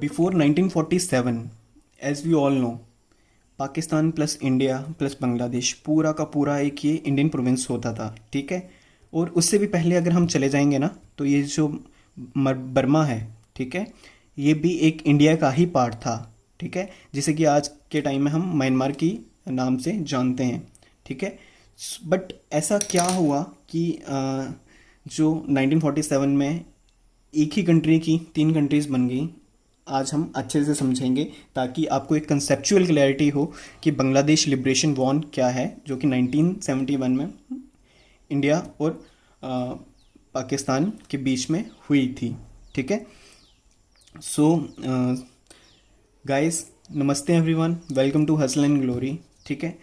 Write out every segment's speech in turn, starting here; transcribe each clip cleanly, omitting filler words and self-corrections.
Before 1947, as we all know, Pakistan plus India plus Bangladesh पूरा का पूरा एक ये इंडियन प्रोविंस होता था, ठीक है। और उससे भी पहले अगर हम चले जाएंगे ना, तो ये जो बर्मा है, ठीक है, ये भी एक इंडिया का ही पार्ट था, ठीक है, जिसे कि आज के टाइम में हम म्यांमार की नाम से जानते हैं, ठीक है। बट ऐसा क्या हुआ कि जो 1947 में एक ही कंट्री की तीन कंट्रीज़ बन गई, आज हम अच्छे से समझेंगे ताकि आपको एक कंसेप्चुअल क्लैरिटी हो कि बांग्लादेश लिबरेशन वॉर क्या है, जो कि 1971 में इंडिया और पाकिस्तान के बीच में हुई थी, ठीक है। सो गाइस, नमस्ते everyone, welcome to hustle and glory, ठीक है।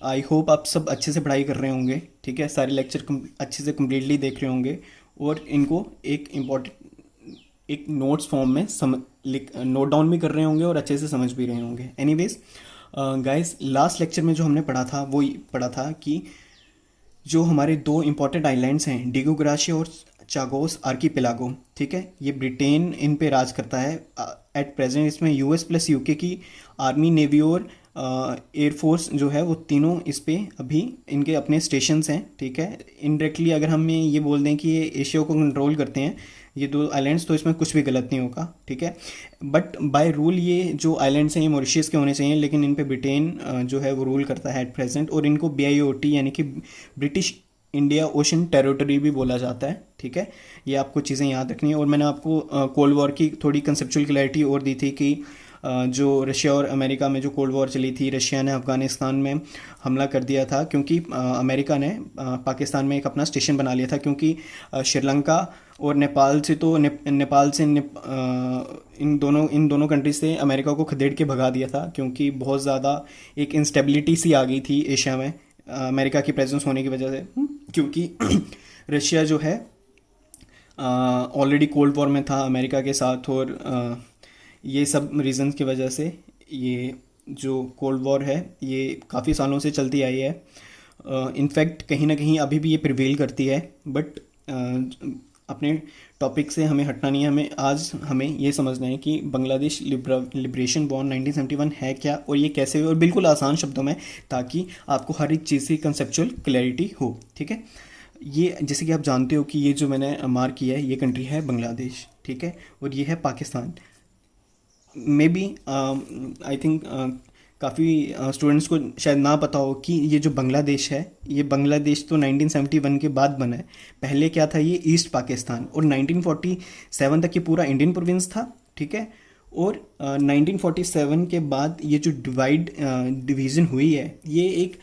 आई होप आप सब अच्छे से पढ़ाई कर रहे होंगे, ठीक है, सारे लेक्चर अच्छे से कम्प्लीटली देख रहे होंगे और इनको एक एक नोट्स फॉर्म में नोट डाउन भी कर रहे होंगे और अच्छे से समझ भी रहे होंगे। एनीवेज गाइस, लास्ट लेक्चर में जो हमने पढ़ा था वो पढ़ा था कि जो हमारे दो इंपॉर्टेंट आइलैंड्स हैं, डिगो ग्राशिया और चागोस आर्कीपेलागो, ठीक है, ये ब्रिटेन इन पे राज करता है एट प्रेजेंट। इसमें यूएस प्लस यूके की आर्मी, नेवी और एयरफोर्स जो है वो तीनों इस पे अभी इनके अपने स्टेशंस हैं, ठीक है। इनडायरेक्टली अगर हम ये बोल दें कि ये एशिया को कंट्रोल करते हैं ये दो आइलैंड्स, तो इसमें कुछ भी गलत नहीं होगा, ठीक है। बट बाय रूल ये जो आइलैंड्स हैं ये मॉरिशस के होने चाहिए, लेकिन इन पे ब्रिटेन जो है वो रूल करता है एट प्रेजेंट, और इनको BIOT यानी कि ब्रिटिश इंडिया ओशन टेरिटरी भी बोला जाता है, ठीक है। ये आपको चीज़ें याद रखनी है। और मैंने आपको कोल्ड वॉर की थोड़ी कंसेप्चुअल क्लैरिटी और दी थी कि जो रशिया और अमेरिका में जो कोल्ड वॉर चली थी, रशिया ने अफ़गानिस्तान में हमला कर दिया था क्योंकि अमेरिका ने पाकिस्तान में एक अपना स्टेशन बना लिया था, क्योंकि श्रीलंका और नेपाल से तो नेपाल से इन दोनों कंट्री से अमेरिका को खदेड़ के भगा दिया था, क्योंकि बहुत ज़्यादा एक इंस्टेबिलिटी सी आ गई थी एशिया में अमेरिका की प्रेजेंस होने की वजह से, क्योंकि रशिया जो है ऑलरेडी कोल्ड वॉर में था अमेरिका के साथ, और ये सब रीजंस की वजह से ये जो कोल्ड वॉर है ये काफ़ी सालों से चलती आई है। इनफैक्ट कहीं ना कहीं अभी भी ये प्रिवेल करती है, बट अपने टॉपिक से हमें हटना नहीं है। हमें ये समझना है कि बांग्लादेश लिबरेशन वॉर 1971 है क्या और ये कैसे हुई, और बिल्कुल आसान शब्दों में, ताकि आपको हर एक चीज़ की कंसेप्चुअल क्लैरिटी हो, ठीक है। ये जैसे कि आप जानते हो कि ये जो मैंने मार्क किया है ये कंट्री है बांग्लादेश, ठीक है, और ये है Pakistan. May be I think काफ़ी स्टूडेंट्स को शायद ना पता हो कि ये जो बांग्लादेश है, ये बांग्लादेश तो 1971 के बाद बना है। पहले क्या था, ये ईस्ट पाकिस्तान, और 1947 तक ये पूरा इंडियन प्रोविंस था, ठीक है। और 1947 के बाद ये जो डिवीज़न हुई है, ये एक,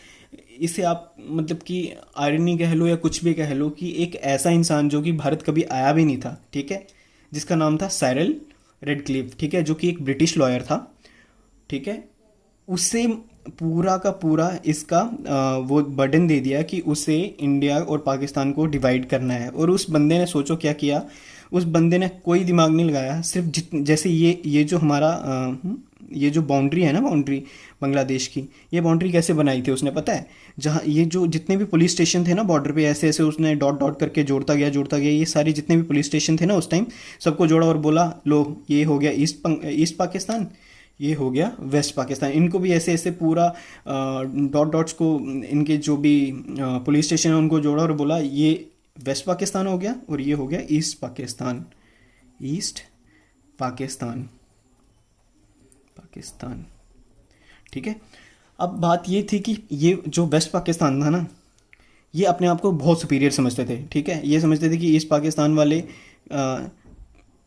इसे आप मतलब कि आयरनी कह लो या कुछ भी कह लो, कि एक ऐसा इंसान जो कि भारत कभी आया भी नहीं था, ठीक है, जिसका नाम था साइरल रेडक्लिफ, ठीक है, जो कि एक ब्रिटिश लॉयर था, ठीक है, उससे पूरा का पूरा इसका वो बर्डन दे दिया कि उसे इंडिया और पाकिस्तान को डिवाइड करना है। और उस बंदे ने सोचो क्या किया, उस बंदे ने कोई दिमाग नहीं लगाया, सिर्फ जैसे ये जो हमारा ये जो बाउंड्री है ना, बाउंड्री बांग्लादेश की, ये बाउंड्री कैसे बनाई थी उसने, पता है? जहाँ ये जो जितने भी पुलिस स्टेशन थे ना बॉर्डर पे, ऐसे ऐसे उसने डॉट डॉट करके जोड़ता गया, ये सारे जितने भी पुलिस स्टेशन थे ना उस टाइम, सबको जोड़ा और बोला लो ये हो गया ईस्ट पाकिस्तान, ये हो गया वेस्ट पाकिस्तान। इनको भी ऐसे ऐसे पूरा डॉट डॉट्स को, इनके जो भी पुलिस स्टेशन है उनको जोड़ा और बोला ये वेस्ट पाकिस्तान हो गया और ये हो गया ईस्ट पाकिस्तान, ठीक है। अब बात ये थी कि ये जो वेस्ट पाकिस्तान था ना, ये अपने आप को बहुत सुपीरियर समझते थे, ठीक है, ये समझते थे कि ईस्ट पाकिस्तान वाले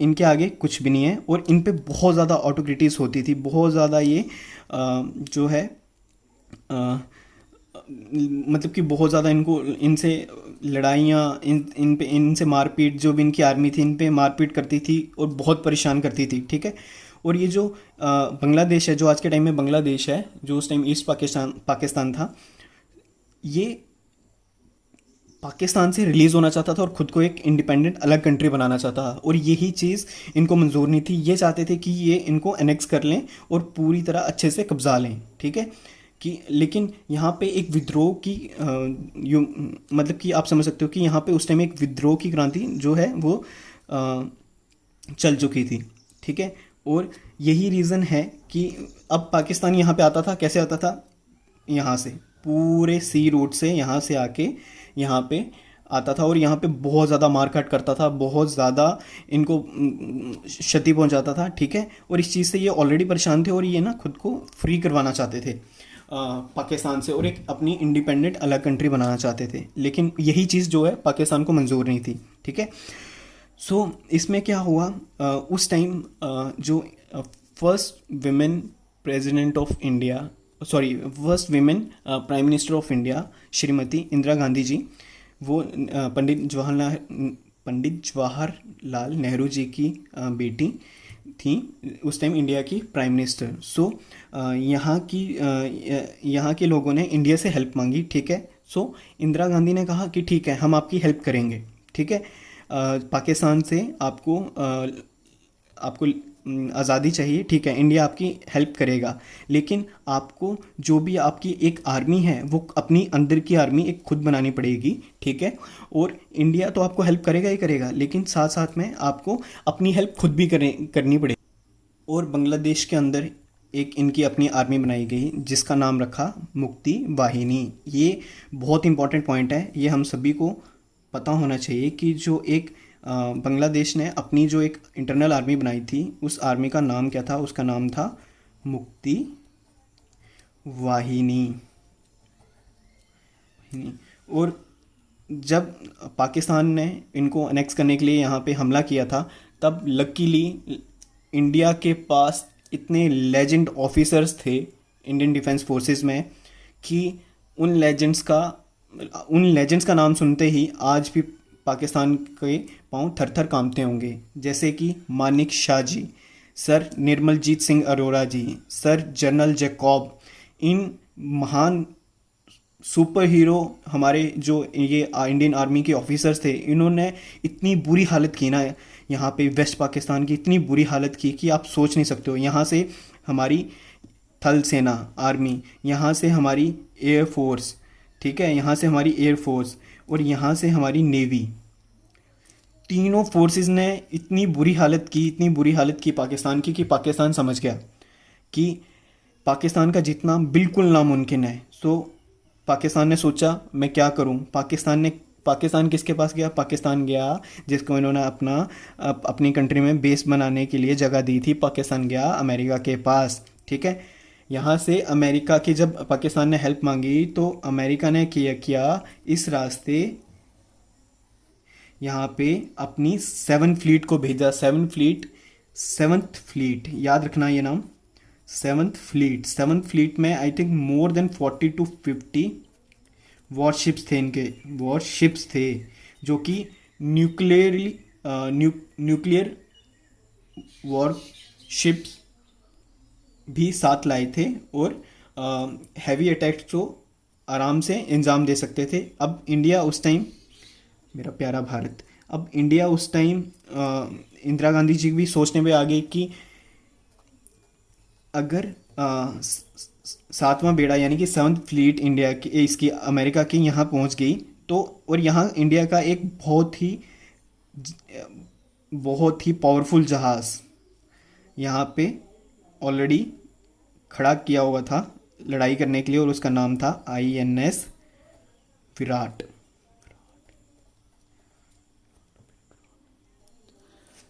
इनके आगे कुछ भी नहीं है, और इन पे बहुत ज़्यादा ऑटोक्रेटिस होती थी, बहुत ज़्यादा ये जो है मतलब कि बहुत ज़्यादा इनसे लड़ाइयाँ, इनसे मारपीट, जो भी इनकी आर्मी थी इन पे मारपीट करती थी और बहुत परेशान करती थी, ठीक है। और ये जो बांग्लादेश है, जो आज के टाइम में बांग्लादेश है, जो उस टाइम ईस्ट पाकिस्तान था, ये पाकिस्तान से रिलीज़ होना चाहता था और ख़ुद को एक इंडिपेंडेंट अलग कंट्री बनाना चाहता था, और यही चीज़ इनको मंजूर नहीं थी। ये चाहते थे कि ये इनको एनेक्स कर लें और पूरी तरह अच्छे से कब्जा लें, ठीक है, कि लेकिन यहाँ पे एक विद्रोह की मतलब कि आप समझ सकते हो कि यहाँ पे उस टाइम एक विद्रोह की क्रांति जो है वो चल चुकी थी, ठीक है। और यही रीज़न है कि अब पाकिस्तान यहाँ पे आता था, कैसे आता था, यहाँ से पूरे सी रूट से यहाँ से आके यहाँ पे आता था और यहाँ पे बहुत ज़्यादा मारकाट करता था, बहुत ज़्यादा इनको क्षति पहुँचाता था, ठीक है। और इस चीज़ से ये ऑलरेडी परेशान थे और ये ना खुद को फ्री करवाना चाहते थे पाकिस्तान से और एक अपनी इंडिपेंडेंट अलग कंट्री बनाना चाहते थे, लेकिन यही चीज़ जो है पाकिस्तान को मंजूर नहीं थी, ठीक है। सो इसमें क्या हुआ, उस टाइम जो first women president of India, sorry first women prime minister of India Shrimati Indira Gandhi ji, वो पंडित जवाहरलाल नेहरू जी की बेटी थी, उस टाइम इंडिया की प्राइम मिनिस्टर। सो यहाँ के लोगों ने इंडिया से हेल्प मांगी, ठीक है। सो इंदिरा गांधी ने कहा कि ठीक है, हम आपकी हेल्प करेंगे, ठीक है। पाकिस्तान से आपको आज़ादी चाहिए, ठीक है, इंडिया आपकी हेल्प करेगा, लेकिन आपको जो भी आपकी एक आर्मी है वो अपनी अंदर की आर्मी एक खुद बनानी पड़ेगी, ठीक है। और इंडिया तो आपको हेल्प करेगा ही करेगा, लेकिन साथ साथ में आपको अपनी हेल्प खुद भी करनी पड़ेगी। और बांग्लादेश के अंदर एक इनकी अपनी आर्मी बनाई गई जिसका नाम रखा मुक्ति वाहिनी। ये बहुत इंपॉर्टेंट पॉइंट है, ये हम सभी को पता होना चाहिए कि जो एक बांग्लादेश ने अपनी जो एक इंटरनल आर्मी बनाई थी, उस आर्मी का नाम क्या था, उसका नाम था मुक्ति वाहिनी। और जब पाकिस्तान ने इनको अनेक्स करने के लिए यहाँ पे हमला किया था, तब लकीली इंडिया के पास इतने लेजेंड ऑफिसर्स थे इंडियन डिफेंस फोर्सेस में कि उन लेजेंड्स का नाम सुनते ही आज भी पाकिस्तान के पांव थर थर कांपते होंगे, जैसे कि मानिक शाह जी, सर निर्मलजीत सिंह अरोड़ा जी, सर जनरल जैकब। इन महान सुपर हीरो हमारे जो ये इंडियन आर्मी के ऑफिसर्स थे, इन्होंने इतनी बुरी हालत की ना यहाँ पे वेस्ट पाकिस्तान की, इतनी बुरी हालत की कि आप सोच नहीं सकते हो। यहाँ से हमारी थल सेना आर्मी, यहाँ से हमारी एयर फोर्स, ठीक है, यहाँ से हमारी एयर फोर्स और यहाँ से हमारी नेवी, तीनों फोर्सेस ने इतनी बुरी हालत की पाकिस्तान की कि पाकिस्तान समझ गया कि पाकिस्तान का जीतना बिल्कुल नामुमकिन है। सो पाकिस्तान ने सोचा मैं क्या करूं। पाकिस्तान किसके पास गया? पाकिस्तान गया जिसको इन्होंने अपनी कंट्री में बेस बनाने के लिए जगह दी थी। पाकिस्तान गया अमेरिका के पास, ठीक है। यहाँ से अमेरिका की जब पाकिस्तान ने हेल्प मांगी तो अमेरिका ने किया इस रास्ते यहाँ पे अपनी 7th फ्लीट को भेजा। 7th फ्लीट याद रखना ये नाम, 7th फ्लीट में I think more than 40 to 50 warships थे, इनके वॉरशिप्स थे जो कि न्यूक्लियर वॉरशिप्स भी साथ लाए थे और हैवी अटैक्स को आराम से अंजाम दे सकते थे। अब इंडिया उस टाइम, मेरा प्यारा भारत, अब इंडिया उस टाइम इंदिरा गांधी जी भी सोचने में आ गई कि अगर 7वां बेड़ा यानी कि 7th फ्लीट इंडिया की, इसकी अमेरिका की यहाँ पहुँच गई तो, और यहाँ इंडिया का एक बहुत ही पावरफुल जहाज़ यहाँ पे ऑलरेडी खड़ा किया हुआ था लड़ाई करने के लिए और उसका नाम था INS Virat.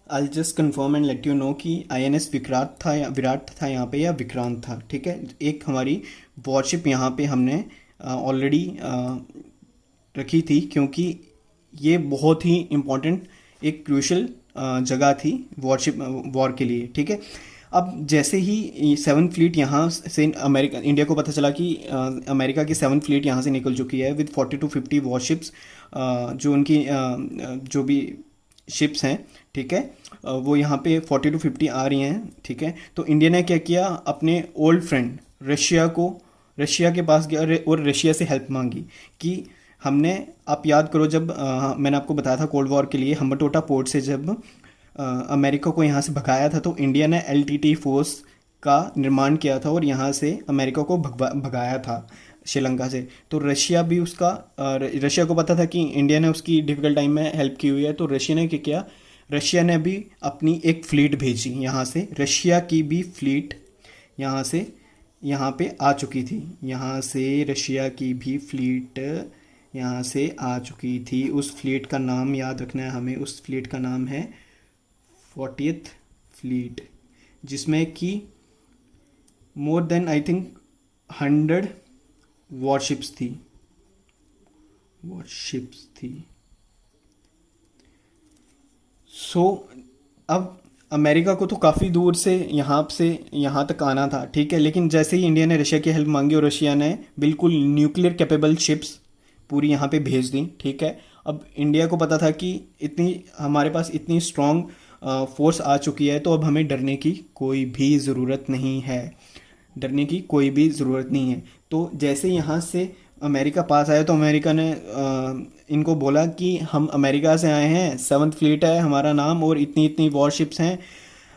I just confirm and let you know कि INS विराट था यहाँ पे या विक्रांत था, ठीक है। एक हमारी वॉरशिप यहाँ पे हमने ऑलरेडी रखी थी क्योंकि ये बहुत ही इम्पोर्टेंट एक क्रूशल जगह थी वॉर के लिए, ठीक है। अब जैसे ही 7th फ्लीट यहाँ से इंडिया को पता चला कि अमेरिका की 7th फ्लीट यहाँ से निकल चुकी है विद 40 to 50 वॉरशिप्स, जो उनकी जो भी शिप्स हैं, ठीक है, वो यहाँ पे 40 to 50 आ रही हैं, ठीक है। तो इंडिया ने क्या किया, अपने ओल्ड फ्रेंड रशिया के पास गया और रशिया से हेल्प मांगी कि हमने, आप याद करो जब मैंने आपको बताया था कोल्ड वॉर के लिए हम्बरटोटा पोर्ट से जब अमेरिका को यहाँ से भगाया था तो इंडिया ने LTT फोर्स का निर्माण किया था और यहाँ से अमेरिका को भगाया था श्रीलंका से। तो रशिया को पता था कि इंडिया ने उसकी डिफ़िकल्ट टाइम में हेल्प की हुई है, तो रशिया ने क्या किया, रशिया ने भी अपनी एक फ्लीट भेजी यहाँ से, रशिया की भी फ्लीट यहाँ से यहाँ पे आ चुकी थी, यहाँ से रशिया की भी फ्लीट यहाँ से आ चुकी थी। उस फ्लीट का नाम याद रखना है हमें, उस फ्लीट का नाम है 40th फ्लीट, जिसमें कि more than I think 100 warships थी। सो अब अमेरिका को तो काफ़ी दूर से यहाँ तक आना था, ठीक है, लेकिन जैसे ही इंडिया ने रशिया की हेल्प मांगी और रशिया ने बिल्कुल न्यूक्लियर कैपेबल शिप्स पूरी यहाँ पे भेज दी, ठीक है। अब इंडिया को पता था कि हमारे पास इतनी स्ट्रॉन्ग फोर्स आ चुकी है, तो अब हमें डरने की कोई भी ज़रूरत नहीं है। तो जैसे यहाँ से अमेरिका पास आया तो अमेरिका ने इनको बोला कि हम अमेरिका से आए हैं, 7th फ्लीट है हमारा नाम और इतनी इतनी वॉरशिप्स हैं,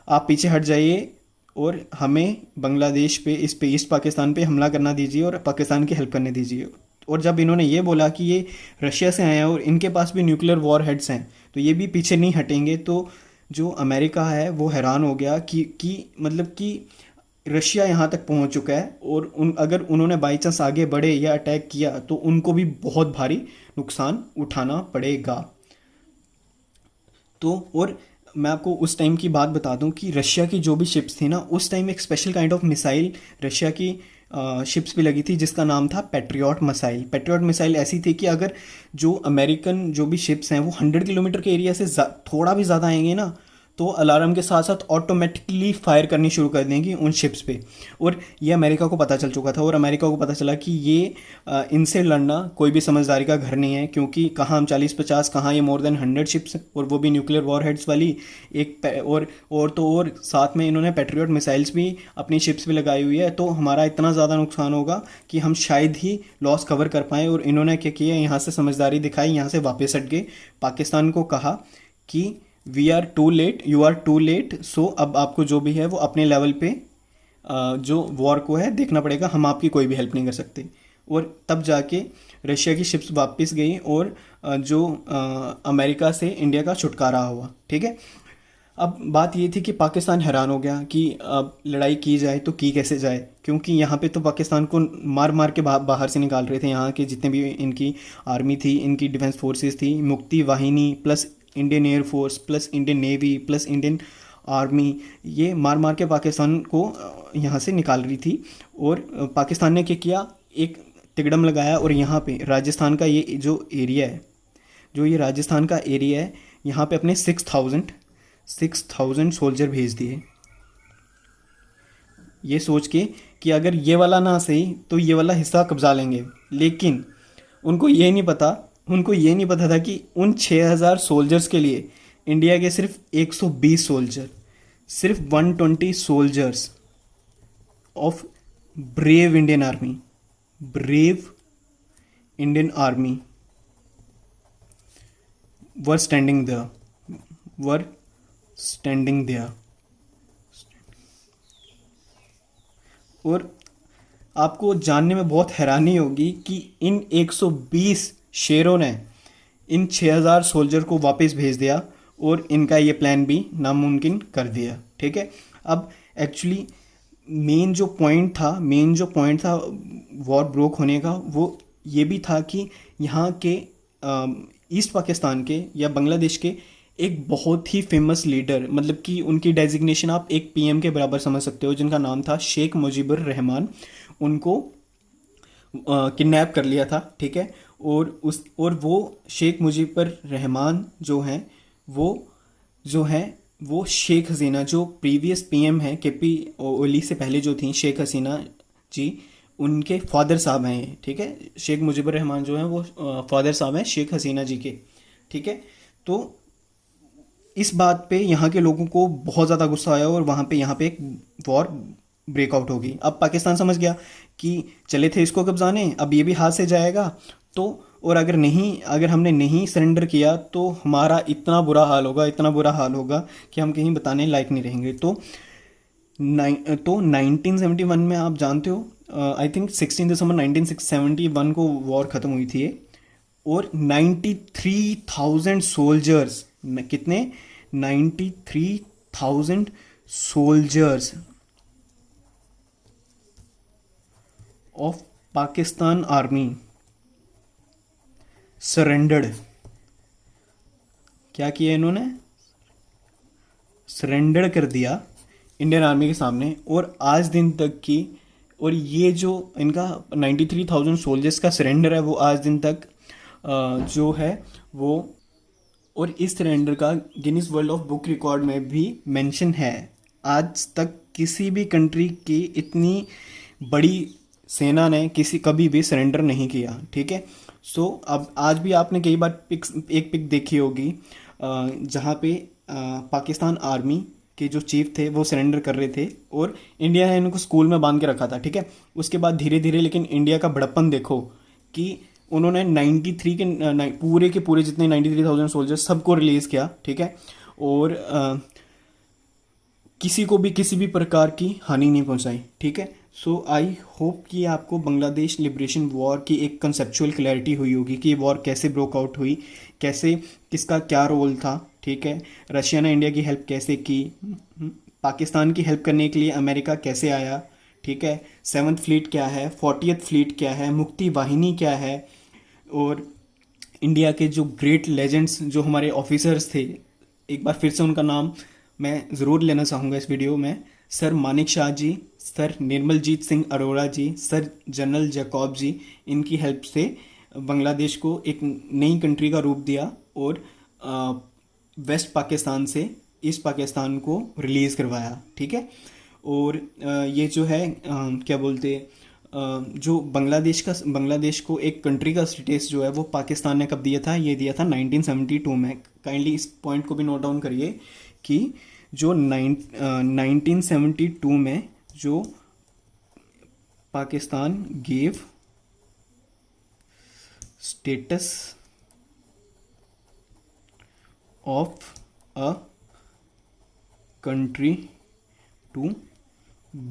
आप पीछे हट जाइए और हमें बांग्लादेश पे ईस्ट पाकिस्तान पे हमला करना दीजिए और पाकिस्तान की हेल्प करने दीजिए। और जब इन्होंने ये बोला कि ये रशिया से आए हैं और इनके पास भी न्यूक्लियर वॉर हेड्स हैं तो ये भी पीछे नहीं हटेंगे, तो जो अमेरिका है वो हैरान हो गया कि रशिया यहाँ तक पहुँच चुका है और अगर उन्होंने बाई चांस आगे बढ़े या अटैक किया तो उनको भी बहुत भारी नुकसान उठाना पड़ेगा। तो और मैं आपको उस टाइम की बात बता दूं कि रशिया की जो भी शिप्स थी ना, उस टाइम एक special kind of missile Russia की शिप्स पे लगी थी जिसका नाम था पैट्रियट मिसाइल। पैट्रियट मिसाइल ऐसी थी कि अगर जो अमेरिकन जो भी शिप्स हैं वो 100 किलोमीटर के एरिया से थोड़ा भी ज़्यादा आएंगे ना, तो अलार्म के साथ साथ ऑटोमेटिकली फायर करनी शुरू कर देंगी उन शिप्स पे। और ये अमेरिका को पता चल चुका था और अमेरिका को पता चला कि ये इनसे लड़ना कोई भी समझदारी का घर नहीं है, क्योंकि कहाँ हम 40-50, कहाँ ये मोर देन 100 शिप्स और वो भी न्यूक्लियर वॉर हेड्स वाली और साथ में इन्होंने पैट्रियट मिसाइल्स भी अपनी शिप्स पे लगाई हुई है। तो हमारा इतना ज़्यादा नुकसान होगा कि हम शायद ही लॉस कवर कर पाएँ। और इन्होंने क्या किया, यहाँ से समझदारी दिखाई, यहाँ से वापस हट गए, पाकिस्तान को कहा कि we are too late, you are too late, so अब आपको जो भी है वो अपने लेवल पे जो वॉर को है देखना पड़ेगा, हम आपकी कोई भी हेल्प नहीं कर सकते। और तब जाके रशिया की शिप्स वापस गई और जो अमेरिका से इंडिया का छुटकारा हुआ, ठीक है। अब बात ये थी कि पाकिस्तान हैरान हो गया कि अब लड़ाई की जाए तो की कैसे जाए, क्योंकि यहाँ पे तो पाकिस्तान को मार मार के बाहर से निकाल रहे थे। यहाँ के जितने भी इनकी आर्मी थी, इनकी डिफेंस फोर्सेस थी, मुक्ति वाहिनी plus Indian air force plus Indian navy plus Indian army, ये मार मार के पाकिस्तान को यहाँ से निकाल रही थी। और पाकिस्तान ने क्या किया, एक तिकड़म लगाया और यहाँ पे राजस्थान का ये जो एरिया है, राजस्थान का एरिया है, यहाँ पे अपने 6,000 सोल्जर भेज दिए, ये सोच के कि अगर ये वाला ना सही तो ये वाला हिस्सा कब्जा लेंगे। लेकिन उनको ये नहीं पता था कि उन 6,000 सोल्जर्स के लिए इंडिया के सिर्फ 120 सोल्जर, सिर्फ 120 soldiers of brave Indian army were standing there. और आपको जानने में बहुत हैरानी होगी कि इन 120 शेरों ने इन 6,000 सोल्जर को वापस भेज दिया और इनका ये प्लान भी नामुमकिन कर दिया, ठीक है। अब एक्चुअली मेन जो पॉइंट था वॉर ब्रोक होने का, वो ये भी था कि यहाँ के ईस्ट पाकिस्तान के या बांग्लादेश के एक बहुत ही फेमस लीडर, मतलब कि उनकी डेजिग्नेशन आप एक पीएम के बराबर समझ सकते हो, जिनका नाम था शेख मुजीबुर रहमान, उनको किडनैप कर लिया था, ठीक है। और वो शेख मुजीबुर रहमान जो हैं वो शेख हसीना, जो प्रीवियस पीएम हैं केपी ओली से पहले जो थी शेख हसीना जी, उनके फादर साहब हैं, ठीक है। शेख मुजीबुर रहमान जो हैं वो फादर साहब हैं शेख हसीना जी के, ठीक है। तो इस बात पे यहाँ के लोगों को बहुत ज़्यादा गुस्सा आया और यहाँ पे एक वॉर ब्रेकआउट होगी। अब पाकिस्तान समझ गया कि चले थे इसको कब्जाने, अब ये भी हाथ से जाएगा, तो और अगर हमने नहीं सरेंडर किया तो हमारा इतना बुरा हाल होगा कि हम कहीं बताने लायक नहीं रहेंगे। तो 1971 में आप जानते हो, आई थिंक 16 दिसंबर 1971 को वॉर ख़त्म हुई थी और 93,000 सोल्जर्स, कितने 93,000 soldiers of Pakistan army surrendered. क्या किया इन्होंने? सरेंडर कर दिया इंडियन आर्मी के सामने। और आज दिन तक की, और ये जो इनका 93,000 सोल्जर्स का सरेंडर है वो आज दिन तक जो है वो, और इस सरेंडर का Guinness world of book record में भी मेंशन है। आज तक किसी भी कंट्री की इतनी बड़ी सेना ने कभी भी सरेंडर नहीं किया, ठीक है। सो अब आज भी आपने कई बार एक पिक देखी होगी जहाँ पे पाकिस्तान आर्मी के जो चीफ थे वो सरेंडर कर रहे थे और इंडिया ने इनको स्कूल में बांध के रखा था, ठीक है। उसके बाद धीरे धीरे लेकिन इंडिया का बड़प्पन देखो कि उन्होंने 93 के पूरे जितने 93,000 सोल्जर्स सबको रिलीज़ किया, ठीक है। और किसी को भी किसी भी प्रकार की हानि नहीं पहुंचाई, ठीक है। सो आई होप कि आपको बांग्लादेश लिबरेशन वॉर की एक कंसेप्चुअल क्लैरिटी हुई होगी कि ये वॉर कैसे ब्रोक आउट हुई, कैसे, किसका क्या रोल था, ठीक है। रशिया ने इंडिया की हेल्प कैसे की, पाकिस्तान की हेल्प करने के लिए अमेरिका कैसे आया, ठीक है। 7th फ्लीट क्या है, 40th फ्लीट क्या है, मुक्ति वाहिनी क्या है, और इंडिया के जो ग्रेट लेजेंड्स जो हमारे ऑफिसर्स थे, एक बार फिर से उनका नाम मैं ज़रूर लेना चाहूँगा इस वीडियो में। सर मानिक शाह जी, सर निर्मलजीत सिंह अरोड़ा जी, सर जनरल जैकब जी, इनकी हेल्प से बांग्लादेश को एक नई कंट्री का रूप दिया और वेस्ट पाकिस्तान से ईस्ट पाकिस्तान को रिलीज़ करवाया, ठीक है। और ये जो है क्या बोलते, जो बांग्लादेश को एक कंट्री का स्टेटस जो है वो पाकिस्तान ने कब दिया था? ये दिया था 1972 में। काइंडली इस पॉइंट को भी नोट डाउन करिए कि जो 1972 में जो Pakistan gave status of a country to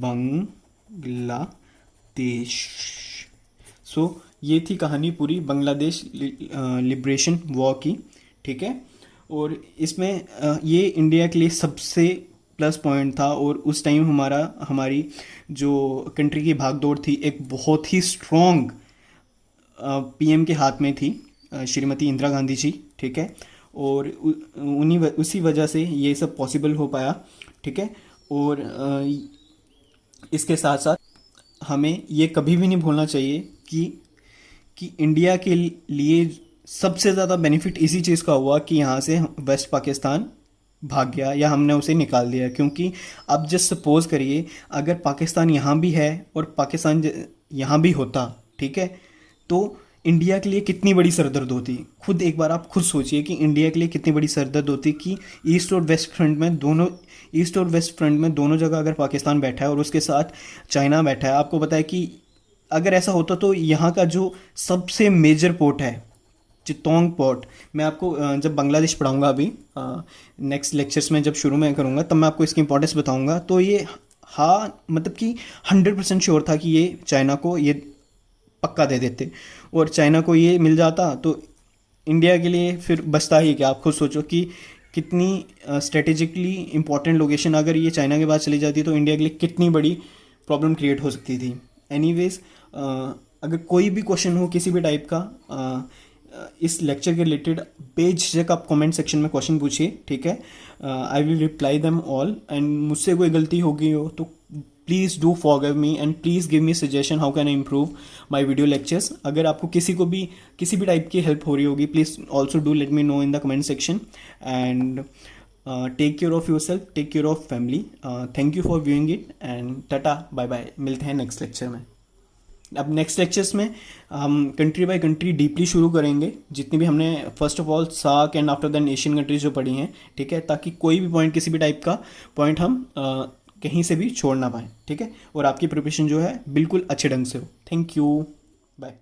Bangladesh. So ये थी कहानी पूरी बांग्लादेश लिबरेशन वॉर की, ठीक है। और इसमें ये इंडिया के लिए सबसे प्लस पॉइंट था। और उस टाइम हमारी जो कंट्री की भागदौड़ थी एक बहुत ही स्ट्रॉन्ग पीएम के हाथ में थी, श्रीमती इंदिरा गांधी जी, ठीक है। और उसी वजह से ये सब पॉसिबल हो पाया, ठीक है। और इसके साथ साथ हमें ये कभी भी नहीं भूलना चाहिए कि इंडिया के लिए सबसे ज़्यादा बेनिफिट इसी चीज़ का हुआ कि यहाँ से वेस्ट पाकिस्तान भाग गया या हमने उसे निकाल दिया। क्योंकि अब जस्ट सपोज करिए अगर पाकिस्तान यहाँ भी है और पाकिस्तान यहाँ भी होता, ठीक है, तो इंडिया के लिए कितनी बड़ी सरदर्द होती। एक बार आप खुद सोचिए कि इंडिया के लिए कितनी बड़ी सरदर्द होती कि ईस्ट और वेस्ट फ्रंट में दोनों जगह अगर पाकिस्तान बैठा है और उसके साथ चाइना बैठा है। आपको पता है कि अगर ऐसा होता तो यहाँ का जो सबसे मेजर पोर्ट है चित्तौंग पोर्ट, मैं आपको जब बांग्लादेश पढ़ाऊँगा अभी नेक्स्ट लेक्चर्स में जब शुरू में करूँगा तब मैं आपको इसकी इंपॉर्टेंस बताऊँगा। तो ये मतलब कि 100% श्योर था कि ये चाइना को ये पक्का दे देते और चाइना को ये मिल जाता तो इंडिया के लिए फिर बचता ही क्या। आप खुद सोचो कि कितनी स्ट्रेटेजिकली इंपॉर्टेंट लोकेशन अगर ये चाइना के पास चली जाती तो इंडिया के लिए कितनी बड़ी प्रॉब्लम क्रिएट हो सकती थी। एनीवेज अगर कोई भी क्वेश्चन हो किसी भी टाइप का इस लेक्चर के रिलेटेड बेझिझक आप कमेंट सेक्शन में क्वेश्चन पूछिए, ठीक है। I will reply them all. And मुझसे कोई गलती हो गई हो तो please do forgive me and please give me suggestion how can I improve my video lectures. अगर आपको किसी भी टाइप की हेल्प हो रही होगी please also do let me know in the comment section. And take care of your self, take care of family. Thank you for viewing it and tata bye bye. मिलते हैं next lecture में। अब next lectures में हम country by country deeply शुरू करेंगे, जितनी भी हमने first of all SAARC and after than Asian countries जो पढ़ी हैं, ठीक है, ताकि कोई भी पॉइंट किसी भी टाइप का पॉइंट हम कहीं से भी छोड़ ना पाएँ, ठीक है। और आपकी प्रिपरेशन जो है बिल्कुल अच्छे ढंग से हो। Thank you, bye.